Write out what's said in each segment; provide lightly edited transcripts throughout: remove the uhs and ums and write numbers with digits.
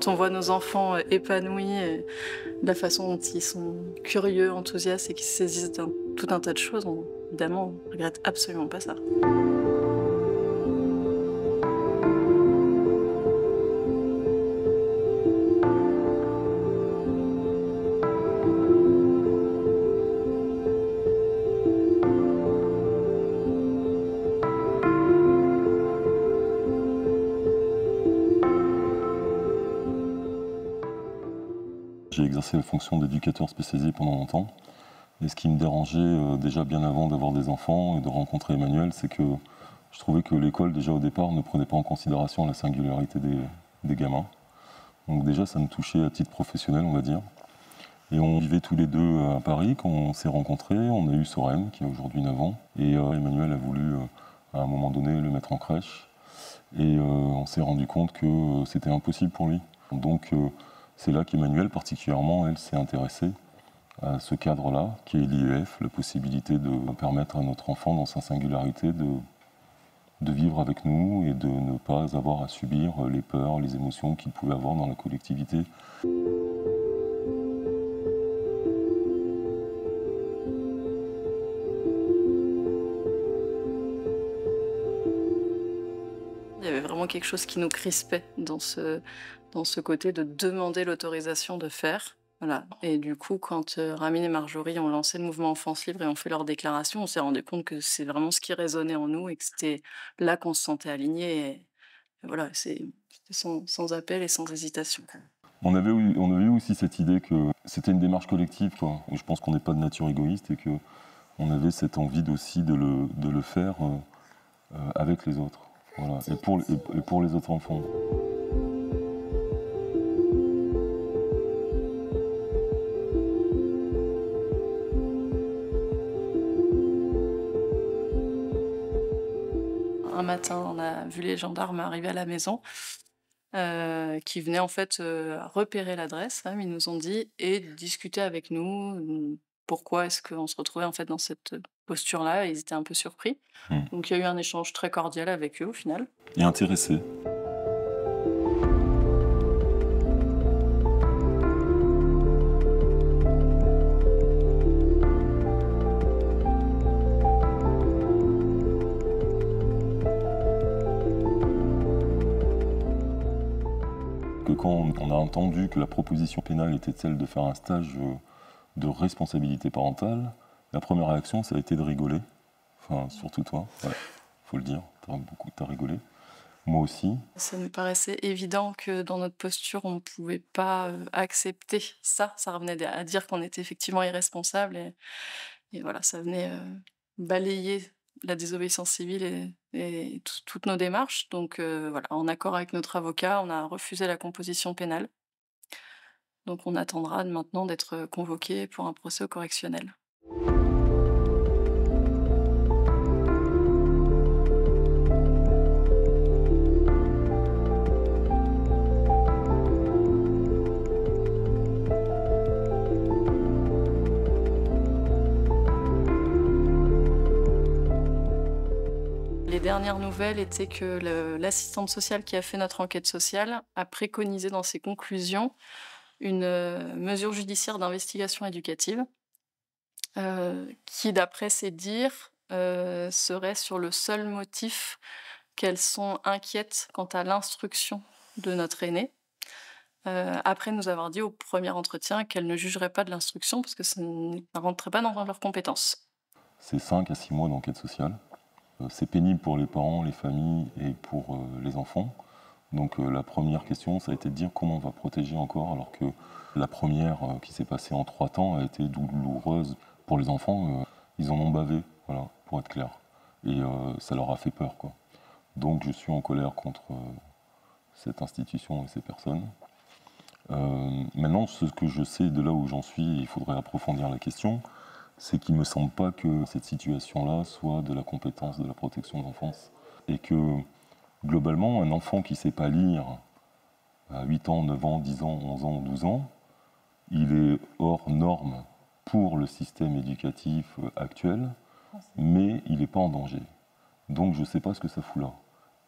quand on voit nos enfants épanouis, et de la façon dont ils sont curieux, enthousiastes et qu'ils se saisissent tout un tas de choses, évidemment, on regrette absolument pas ça. J'ai exercé la fonction d'éducateur spécialisé pendant longtemps. Et ce qui me dérangeait déjà bien avant d'avoir des enfants et de rencontrer Emmanuel, c'est que je trouvais que l'école, déjà au départ, ne prenait pas en considération la singularité des gamins. Donc déjà, ça me touchait à titre professionnel, on va dire. Et on vivait tous les deux à Paris quand on s'est rencontrés. On a eu Soren, qui a aujourd'hui 9 ans. Et Emmanuel a voulu, à un moment donné, le mettre en crèche. Et on s'est rendu compte que c'était impossible pour lui. Donc c'est là qu'Emmanuel, particulièrement, elle s'est intéressée à ce cadre-là, qui est l'IEF, la possibilité de permettre à notre enfant, dans sa singularité, de vivre avec nous et de ne pas avoir à subir les peurs, les émotions qu'il pouvait avoir dans la collectivité. Il y avait vraiment quelque chose qui nous crispait dans ce côté de demander l'autorisation de faire. Voilà. Et du coup, quand Ramine et Marjorie ont lancé le mouvement Enfance Libre et ont fait leur déclaration, on s'est rendu compte que c'est vraiment ce qui résonnait en nous et que c'était là qu'on se sentait aligné. Et voilà, c'était sans appel et sans hésitation. On avait eu aussi cette idée que c'était une démarche collective, quoi. Et je pense qu'on n'est pas de nature égoïste et qu'on avait cette envie aussi de le faire avec les autres. Voilà. Et pour les autres enfants. Un matin, on a vu les gendarmes arriver à la maison, qui venaient en fait repérer l'adresse, hein, ils nous ont dit, et discuter avec nous. Pourquoi est-ce qu'on se retrouvait en fait dans cette posture-là? Ils étaient un peu surpris. Donc il y a eu un échange très cordial avec eux au final. Et intéressés. Quand on a entendu que la proposition pénale était celle de faire un stage de responsabilité parentale, la première réaction, ça a été de rigoler. Enfin, surtout toi, ouais, faut le dire, t'as rigolé. Moi aussi. Ça nous paraissait évident que dans notre posture, on ne pouvait pas accepter ça. Ça revenait à dire qu'on était effectivement irresponsable. Et voilà, ça venait balayer la désobéissance civile et toutes nos démarches. Donc voilà, en accord avec notre avocat, on a refusé la composition pénale. Donc on attendra maintenant d'être convoqué pour un procès au correctionnel. Les dernières nouvelles étaient que l'assistante sociale qui a fait notre enquête sociale a préconisé dans ses conclusions une mesure judiciaire d'investigation éducative qui, d'après ses dires, serait sur le seul motif qu'elles sont inquiètes quant à l'instruction de notre aîné. Après nous avoir dit au premier entretien qu'elles ne jugeraient pas de l'instruction parce que ça ne rentrait pas dans leurs compétences. C'est 5 à 6 mois d'enquête sociale. C'est pénible pour les parents, les familles et pour les enfants. Donc la première question, ça a été de dire comment on va protéger encore, alors que la première qui s'est passée en 3 temps a été douloureuse. Pour les enfants, ils en ont bavé, voilà, pour être clair. Et ça leur a fait peur, quoi. Donc je suis en colère contre cette institution et ces personnes. Maintenant, ce que je sais de là où j'en suis, il faudrait approfondir la question, c'est qu'il ne me semble pas que cette situation-là soit de la compétence de la protection de l'enfance. Et que, globalement, un enfant qui ne sait pas lire à 8 ans, 9 ans, 10 ans, 11 ans, 12 ans, il est hors norme pour le système éducatif actuel, mais il n'est pas en danger. Donc je ne sais pas ce que ça fout là.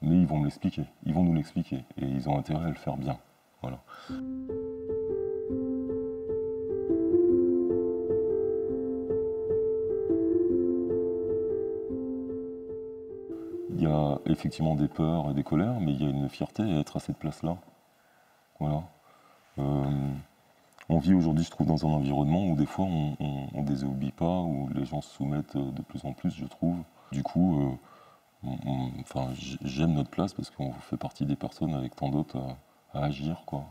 Mais ils vont me l'expliquer, ils vont nous l'expliquer, et ils ont intérêt à le faire bien. Voilà. Il y a effectivement des peurs et des colères, mais il y a une fierté à être à cette place-là. Voilà. On vit aujourd'hui, je trouve, dans un environnement où des fois on désobéit pas, où les gens se soumettent de plus en plus, je trouve. Du coup, enfin, j'aime notre place parce qu'on fait partie des personnes avec tant d'autres à agir, quoi.